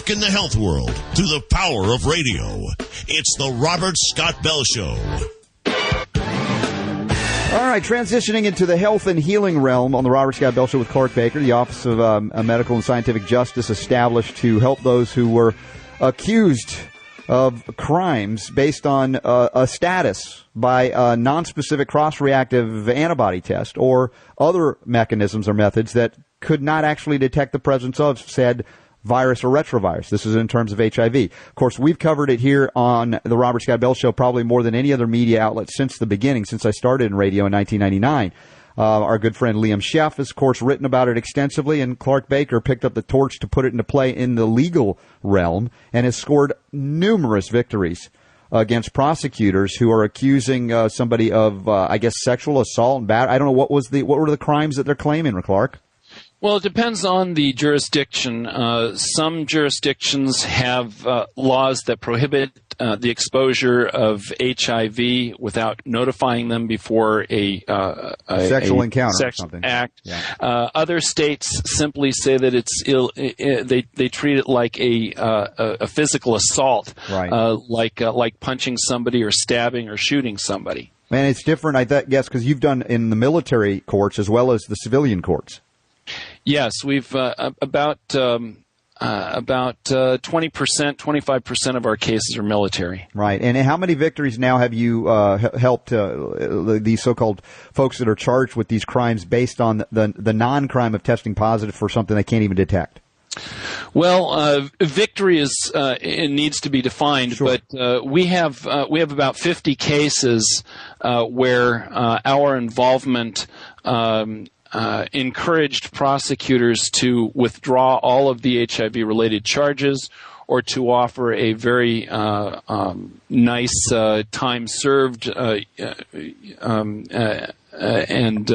rocking the health world through the power of radio. It's the Robert Scott Bell Show. All right, transitioning into the health and healing realm on the Robert Scott Bell Show with Clark Baker, the Office of Medical and Scientific Justice established to help those who were accused of crimes based on a status by a nonspecific cross-reactive antibody test or other mechanisms or methods that could not actually detect the presence of said virus or retrovirus. This is in terms of HIV. Of course, we've covered it here on the Robert Scott Bell Show probably more than any other media outlet since the beginning, since I started in radio in 1999. Our good friend Liam Sheff has, of course, written about it extensively, and Clark Baker picked up the torch to put it into play in the legal realm and has scored numerous victories against prosecutors who are accusing somebody of, I guess, sexual assault and I don't know, what were the crimes that they're claiming, Clark? Well, it depends on the jurisdiction. Some jurisdictions have laws that prohibit the exposure of HIV without notifying them before a sexual encounter sex or something. Act. Yeah. Other states simply say that it's they treat it like a physical assault, right. like punching somebody or stabbing or shooting somebody. And it's different, I guess, because you've done in the military courts as well as the civilian courts. Yes, we've about 20%, 25% of our cases are military. Right. And how many victories now have you helped these so-called folks that are charged with these crimes based on the non-crime of testing positive for something they can't even detect? Well, victory is it needs to be defined, sure. But we have about 50 cases where our involvement encouraged prosecutors to withdraw all of the HIV-related charges or to offer a very nice time served and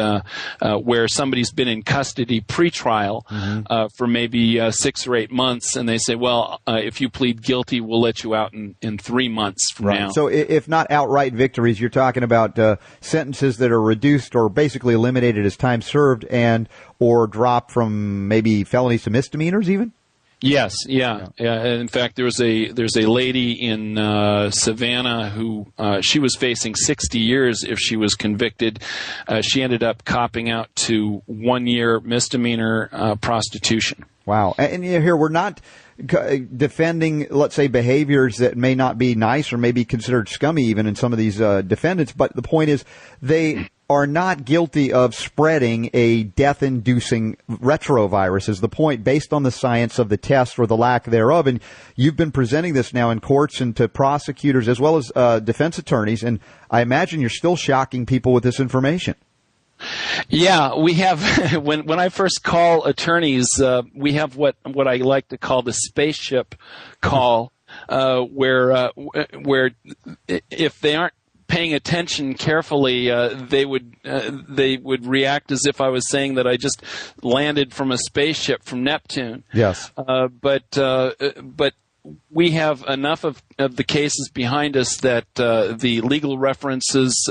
where somebody's been in custody pretrial for maybe 6 or 8 months, and they say, well, if you plead guilty, we'll let you out in 3 months from now. So if not outright victories, you're talking about sentences that are reduced or basically eliminated as time served and or dropped from maybe felonies to misdemeanors even? Yes, yeah. In fact, there's a lady in Savannah who she was facing 60 years if she was convicted. She ended up copping out to 1 year misdemeanor prostitution. Wow. And here we're not defending, let's say, behaviors that may not be nice or may be considered scummy even in some of these defendants, but the point is they are not guilty of spreading a death-inducing retrovirus is the point based on the science of the test or the lack thereof. And you've been presenting this now in courts and to prosecutors as well as defense attorneys, and I imagine you're still shocking people with this information. Yeah, we have. When I first call attorneys, we have what I like to call the spaceship call, where if they aren't paying attention carefully, they would react as if I was saying that I just landed from a spaceship from Neptune. Yes, but we have enough of the cases behind us that the legal references,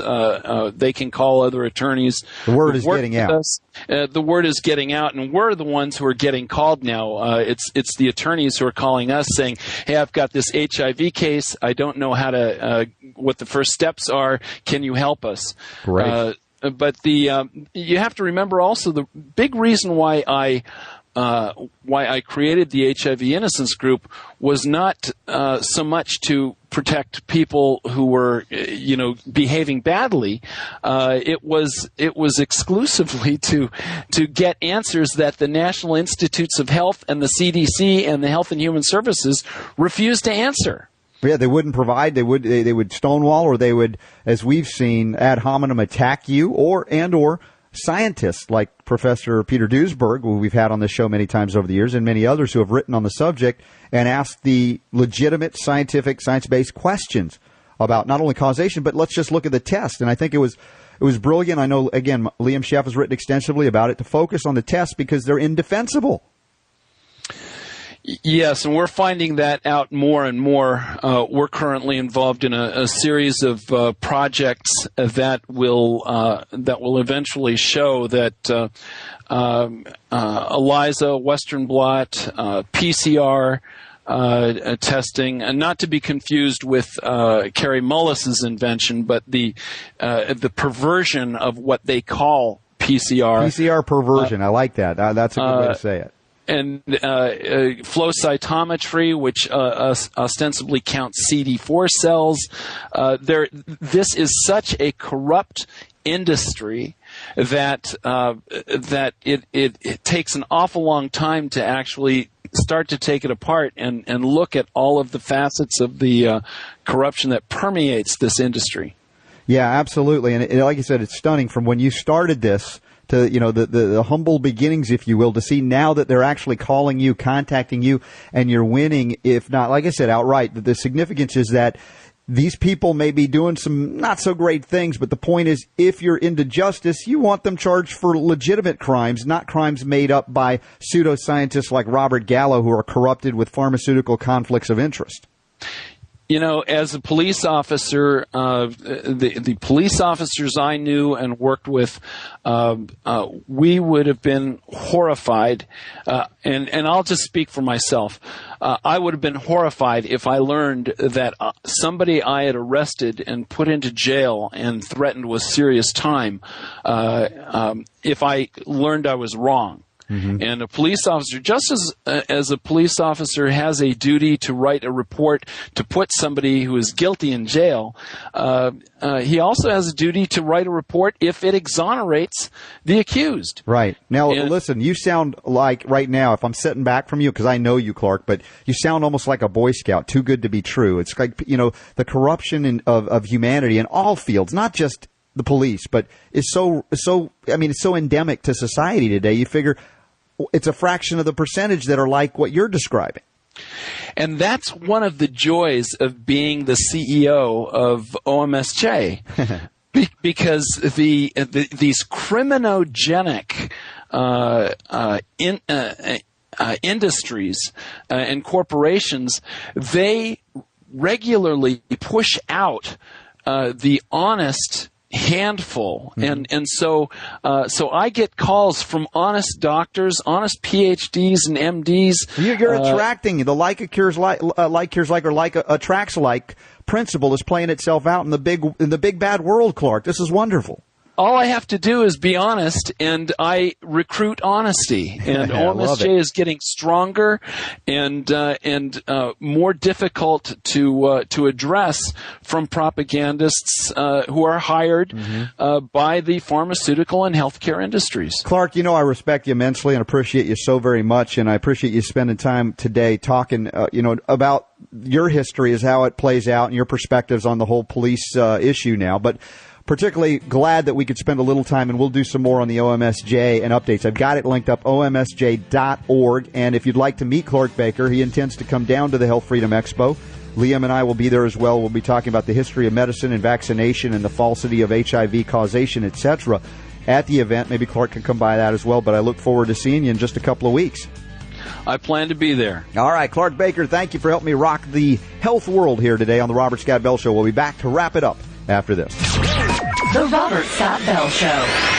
they can call other attorneys. The word is getting out. The word is getting out, and we're the ones who are getting called now. It's the attorneys who are calling us saying, hey, I've got this HIV case. I don't know how to what the first steps are. Can you help us? Right. But you have to remember also the big reason why I created the HIV Innocence group was not so much to protect people who were, behaving badly. It was exclusively to get answers that the National Institutes of Health and the CDC and the Health and Human Services refused to answer. Yeah, they wouldn't provide. They would stonewall, or they would, as we've seen, ad hominem attack you, or scientists like Professor Peter Duesberg, who we've had on this show many times over the years, and many others who have written on the subject and asked the legitimate science-based questions about not only causation, but let's just look at the test. And I think it was brilliant. I know, again, Liam Sheff has written extensively about it, to focus on the tests because they're indefensible. Yes, and we're finding that out more and more. We're currently involved in a series of projects that will eventually show that ELISA, Western blot, PCR, testing, and not to be confused with Carrie Mullis's invention, but the perversion of what they call PCR. PCR perversion. I like that. That's a good way to say it. And flow cytometry, which ostensibly counts CD4 cells. This is such a corrupt industry that it takes an awful long time to actually start to take it apart and look at all of the facets of the corruption that permeates this industry. Yeah, absolutely. And like you said, it's stunning from when you started this to, the humble beginnings, if you will, to see now that they're actually calling you, contacting you, and you're winning, if not, like I said, outright. The significance is that these people may be doing some not so great things, but the point is, if you're into justice, you want them charged for legitimate crimes, not crimes made up by pseudoscientists like Robert Gallo, who are corrupted with pharmaceutical conflicts of interest. As a police officer, the police officers I knew and worked with, we would have been horrified, and I'll just speak for myself. I would have been horrified if I learned that somebody I had arrested and put into jail and threatened with serious time, if I learned I was wrong. Mm-hmm. And a police officer, just as a police officer has a duty to write a report to put somebody who is guilty in jail, he also has a duty to write a report if it exonerates the accused. Right. Now, listen, you sound like right now, if I'm sitting back from you, because I know you, Clark, but you sound almost like a Boy Scout, too good to be true. It's like, the corruption of humanity in all fields, not just the police, but it's so endemic to society today. You figure it's a fraction of the percentage that are like what you're describing. And that's one of the joys of being the CEO of OMSJ, because these criminogenic industries and corporations, they regularly push out the honest handful, and so I get calls from honest doctors, honest PhDs and MDs. You're attracting the like cures like, or like attracts like principle is playing itself out in the big bad world, Clark. This is wonderful. All I have to do is be honest, and I recruit honesty. And OMSJ is getting stronger and more difficult to address from propagandists who are hired by the pharmaceutical and healthcare industries. Clark, I respect you immensely and appreciate you so very much, and I appreciate you spending time today talking, about your history as how it plays out and your perspectives on the whole police issue now, but particularly glad that we could spend a little time, and we'll do some more on the OMSJ and updates. I've got it linked up, omsj.org, and if you'd like to meet Clark Baker, he intends to come down to the Health Freedom Expo. Liam and I will be there as well. We'll be talking about the history of medicine and vaccination and the falsity of HIV causation, etc. at the event. Maybe Clark can come by that as well, but I look forward to seeing you in just a couple of weeks. I plan to be there. All right, Clark Baker, thank you for helping me rock the health world here today on the Robert Scott Bell Show. We'll be back to wrap it up after this. The Robert Scott Bell Show.